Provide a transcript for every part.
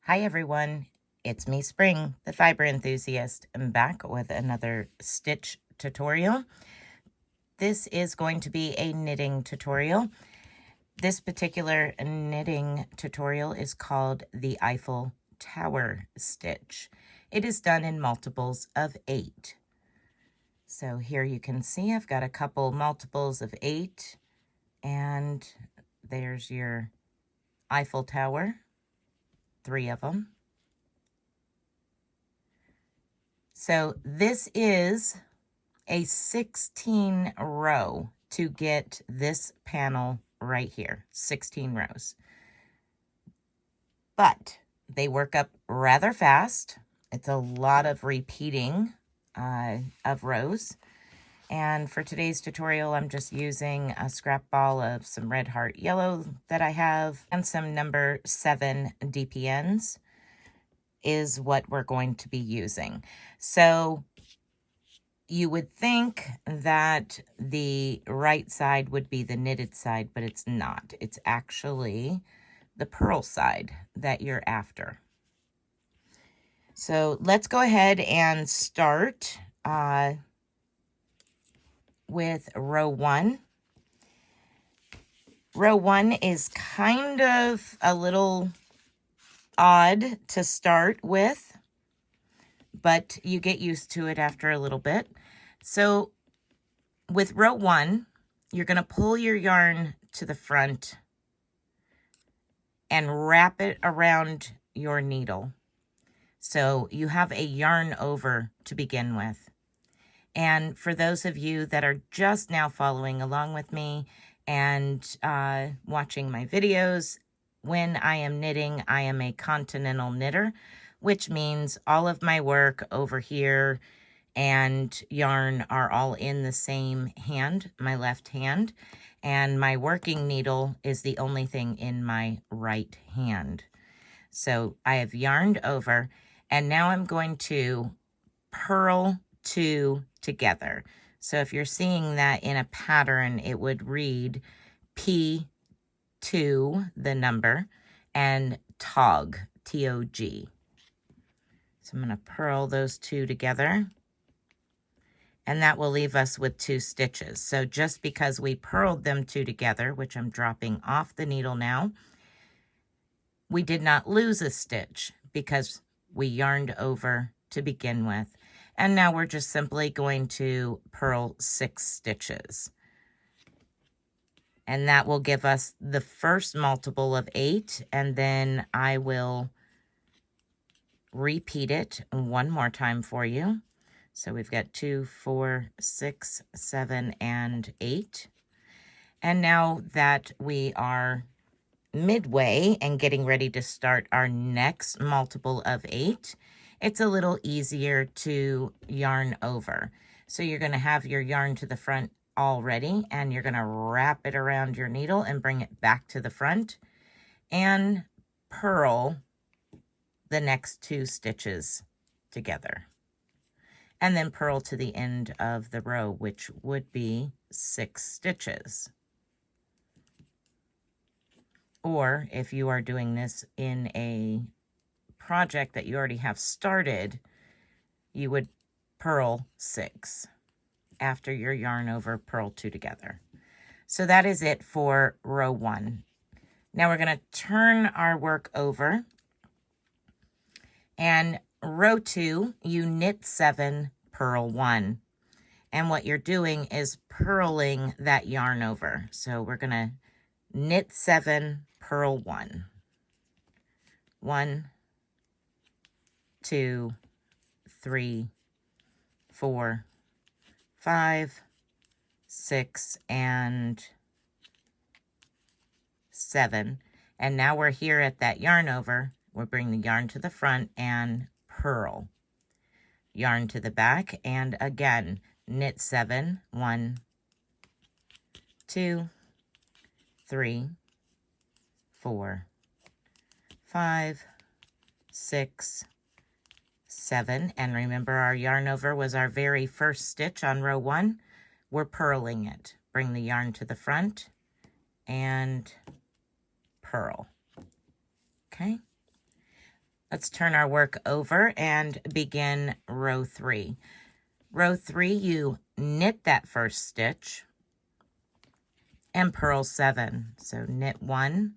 Hi everyone, it's me Spring, the fiber enthusiast. I'm back with another stitch tutorial. This is going to be a knitting tutorial. This particular knitting tutorial is called the Eiffel Tower stitch. It is done in multiples of 8. So here you can see I've got a couple multiples of 8, and there's your Eiffel Tower, 3 of them. So this is a 16 row to get this panel right here, 16 rows. But they work up rather fast. It's a lot of repeating of rows. And for today's tutorial, I'm just using a scrap ball of some Red Heart Yellow that I have and some number 7 DPNs is what we're going to be using. So you would think that the right side would be the knitted side, but it's not. It's actually the purl side that you're after. So let's go ahead and start with row 1. Row 1 is kind of a little odd to start with, but you get used to it after a little bit. So with row 1, you're going to pull your yarn to the front and wrap it around your needle. So you have a yarn over to begin with. And for those of you that are just now following along with me and watching my videos, when I am knitting, I am a continental knitter, which means all of my work over here and yarn are all in the same hand, my left hand, and my working needle is the only thing in my right hand. So I have yarned over, and now I'm going to purl 2 together. So if you're seeing that in a pattern, it would read P2, the number, and TOG, T-O-G. So I'm going to purl those 2 together, and that will leave us with 2 stitches. So just because we purled them 2 together, which I'm dropping off the needle now, we did not lose a stitch because we yarned over to begin with. And now we're just simply going to purl 6 stitches. And that will give us the first multiple of 8, and then I will repeat it one more time for you. So we've got 2, 4, 6, 7, and 8. And now that we are midway and getting ready to start our next multiple of 8, it's a little easier to yarn over. So you're going to have your yarn to the front already, and you're going to wrap it around your needle and bring it back to the front and purl the next 2 stitches together. And then purl to the end of the row, which would be 6 stitches. Or if you are doing this in a project that you already have started, you would purl 6 after your yarn over, purl 2 together. So that is it for row 1. Now we're going to turn our work over, and row 2, you knit 7, purl 1. And what you're doing is purling that yarn over. So we're going to knit 7, purl 1. 1, 2, 3, 4, 5, 6, and 7. And now we're here at that yarn over. We'll bring the yarn to the front and purl. Yarn to the back, and again, knit 7, 1, 2, 3, 4, 5, 6, 7, and remember our yarn over was our very first stitch on row 1. We're purling it. Bring the yarn to the front and purl. Okay, Let's turn our work over and begin row 3. Row 3, you knit that first stitch and purl 7. So knit 1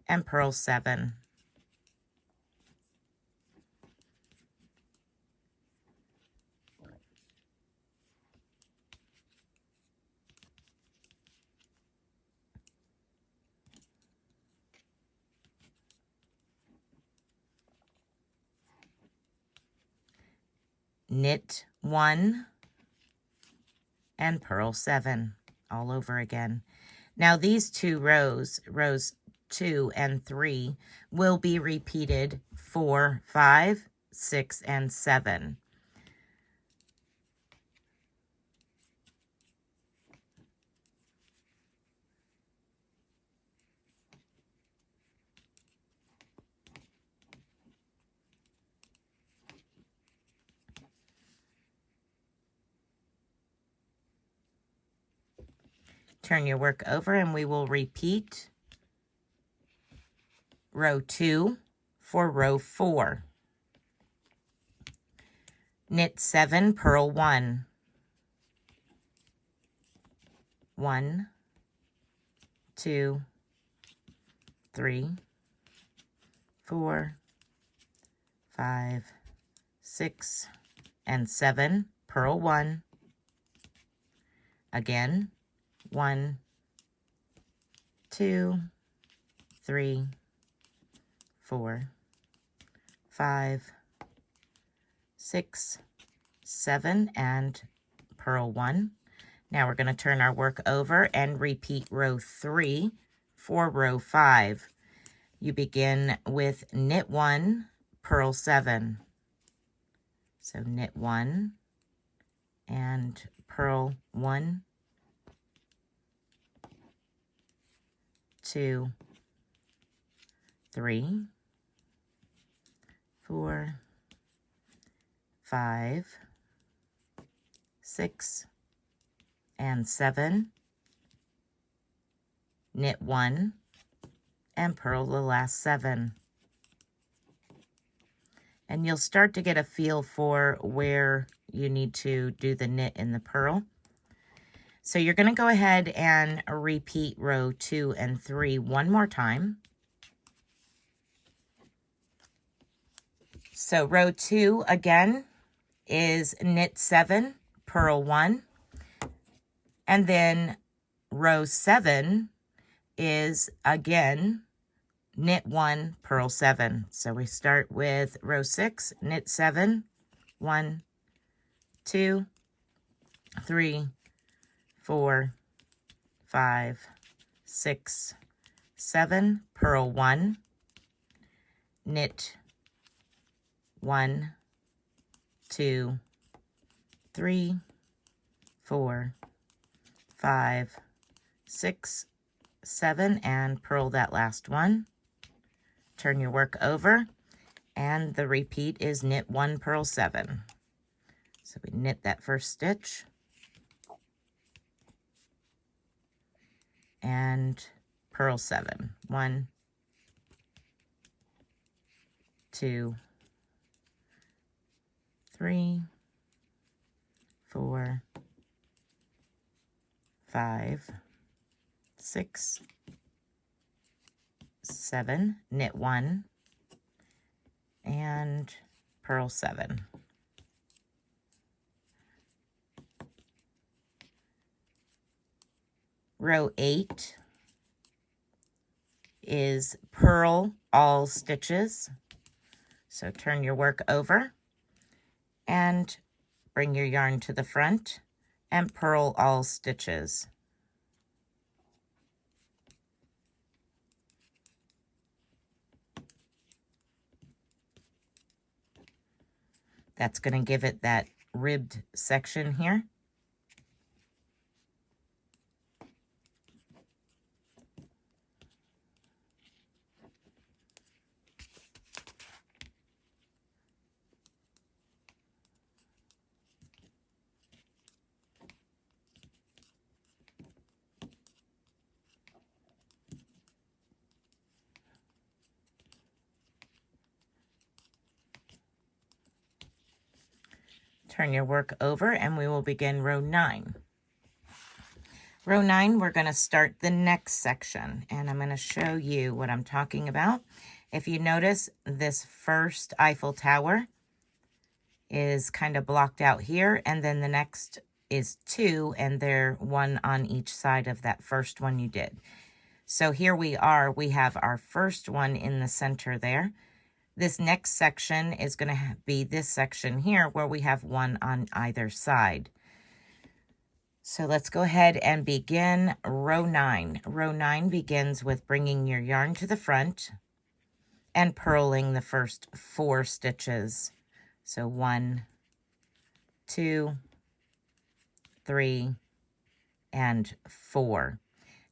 and purl 7. Knit 1 and purl 7 all over again. Now these two rows, rows 2 and 3, will be repeated 4, 5, 6, and 7. Turn your work over and we will repeat row 2 for row 4. Knit 7, purl 1. 1, 2, 3, 4, 5, 6, and 7. Purl 1. Again, 1, 2, 3, 4, 5, 6, 7, and purl 1. Now we're going to turn our work over and repeat row 3 for row 5. You begin with knit 1, purl 7. So knit 1 and purl 1, 2, 3, 4, 5, 6, and 7. Knit 1 and purl the last 7. And you'll start to get a feel for where you need to do the knit in the purl. So you're going to go ahead and repeat row 2 and 3 one more time. So row 2 again is knit 7, purl 1, and then row 7 is again knit 1, purl 7. So we start with row 6, knit 7, 1, 2, 3, 4, 5, 6, 7, purl 1, knit 1, 2, 3, 4, 5, 6, 7, and purl that last one. Turn your work over, and the repeat is knit 1, purl 7. So we knit that first stitch and purl 7. 1, 2, 3, 4, 5, 6, 7, knit 1, and purl 7. Row 8 is purl all stitches. So turn your work over and bring your yarn to the front and purl all stitches. That's going to give it that ribbed section here. Turn your work over and we will begin row 9. Row 9, we're going to start the next section, and I'm going to show you what I'm talking about. If you notice, this first Eiffel Tower is kind of blocked out here, and then the next is 2, and they're 1 on each side of that first one you did. So here we are, we have our first one in the center there. This next section is going to be this section here where we have 1 on either side. So let's go ahead and begin row 9. Row 9 begins with bringing your yarn to the front and purling the first 4 stitches. So 1, 2, 3, and 4.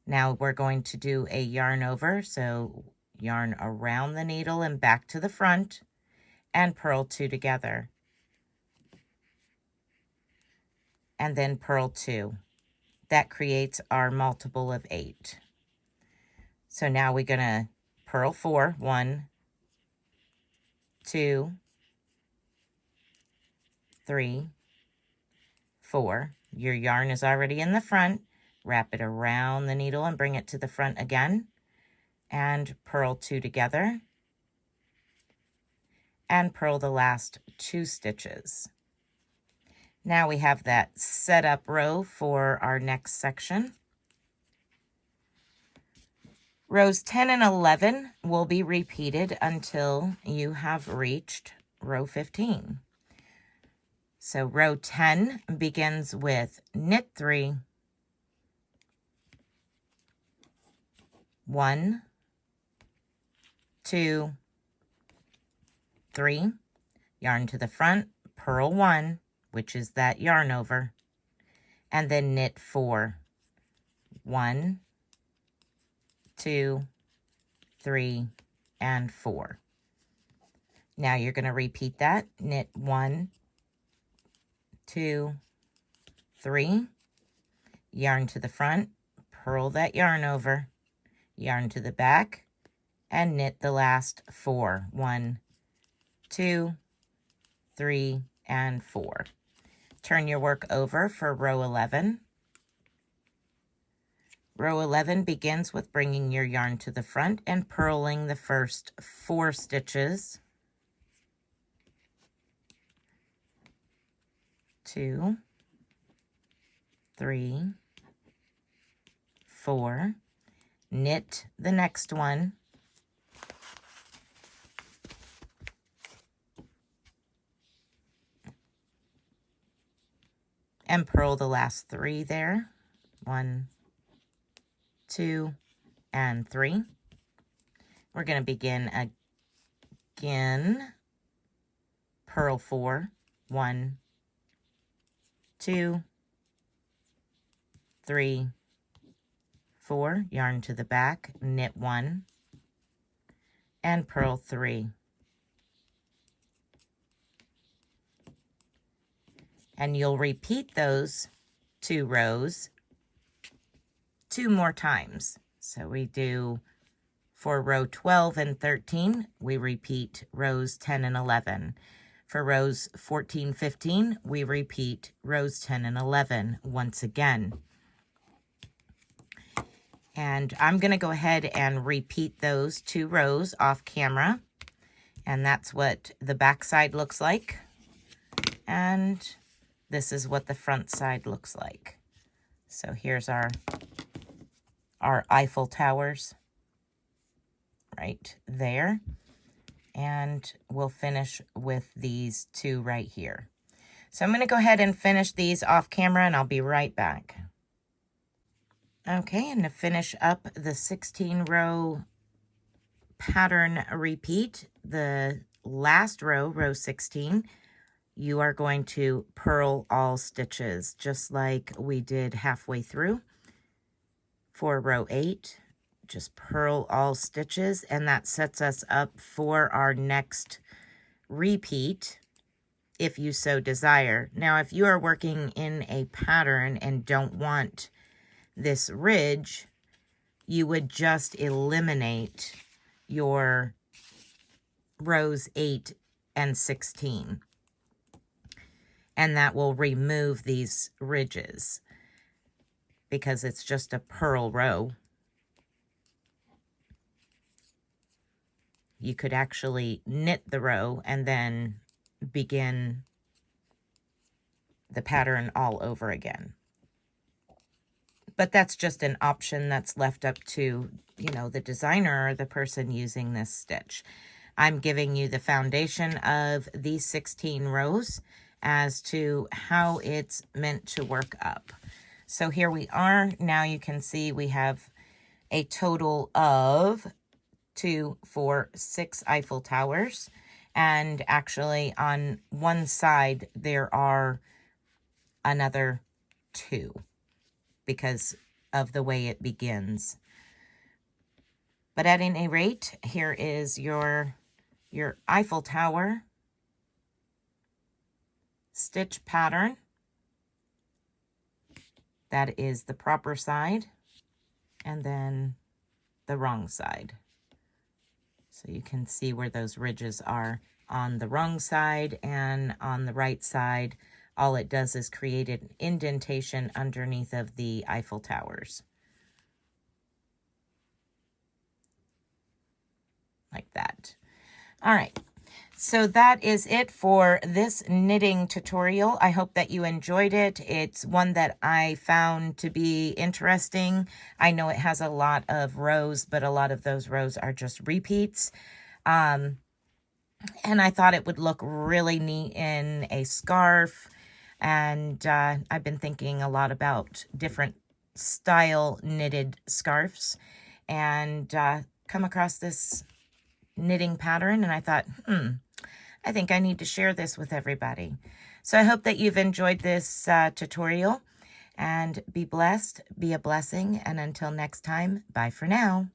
Now we're going to do a yarn over, so yarn around the needle and back to the front and purl 2 together. And then purl 2. That creates our multiple of 8. So now we're going to purl 4. 1, 2, 3, 4. Your yarn is already in the front. Wrap it around the needle and bring it to the front again. And purl 2 together. And purl the last 2 stitches. Now we have that setup row for our next section. Rows 10 and 11 will be repeated until you have reached row 15. So row 10 begins with knit 3, 1, 2, 3, yarn to the front, purl 1, which is that yarn over, and then knit 4. 1, 2, 3, and 4. Now you're going to repeat that. Knit 1, 2, 3, yarn to the front, purl that yarn over, yarn to the back, and knit the last 4. 1, 2, 3, and 4. Turn your work over for row 11. Row 11 begins with bringing your yarn to the front and purling the first 4 stitches. 2, 3, 4. Knit the next one. And purl the last 3 there. 1, 2, and 3. We're going to begin again. Purl 4. 1, 2, 3, 4. Yarn to the back. Knit 1. And purl 3. And you'll repeat those 2 rows 2 more times. So we do, for row 12 and 13, we repeat rows 10 and 11. For rows 14, 15, we repeat rows 10 and 11 once again. And I'm going to go ahead and repeat those 2 rows off camera. And that's what the back side looks like. And this is what the front side looks like. So here's our Eiffel Towers right there. And we'll finish with these 2 right here. So I'm going to go ahead and finish these off camera, and I'll be right back. Okay, and to finish up the 16 row pattern repeat, the last row, row 16, you are going to purl all stitches, just like we did halfway through. For row 8, just purl all stitches, and that sets us up for our next repeat, if you so desire. Now, if you are working in a pattern and don't want this ridge, you would just eliminate your rows 8 and 16. and that will remove these ridges because it's just a purl row. You could actually knit the row and then begin the pattern all over again. But that's just an option that's left up to, you know, the designer or the person using this stitch. I'm giving you the foundation of these 16 rows as to how it's meant to work up. So here we are. Now you can see we have a total of 2, 4, 6 Eiffel Towers. And actually on one side, there are another 2 because of the way it begins. But at any rate, here is your Eiffel Tower stitch pattern. That is the proper side, and then the wrong side. So you can see where those ridges are on the wrong side, and on the right side, all it does is create an indentation underneath of the Eiffel Towers. Like that. All right. So that is it for this knitting tutorial. I hope that you enjoyed it. It's one that I found to be interesting. I know it has a lot of rows, but a lot of those rows are just repeats. And I thought it would look really neat in a scarf. And I've been thinking a lot about different style knitted scarves, and come across this knitting pattern, and I thought, I think I need to share this with everybody. So I hope that you've enjoyed this tutorial, and be blessed, be a blessing, and until next time, bye for now.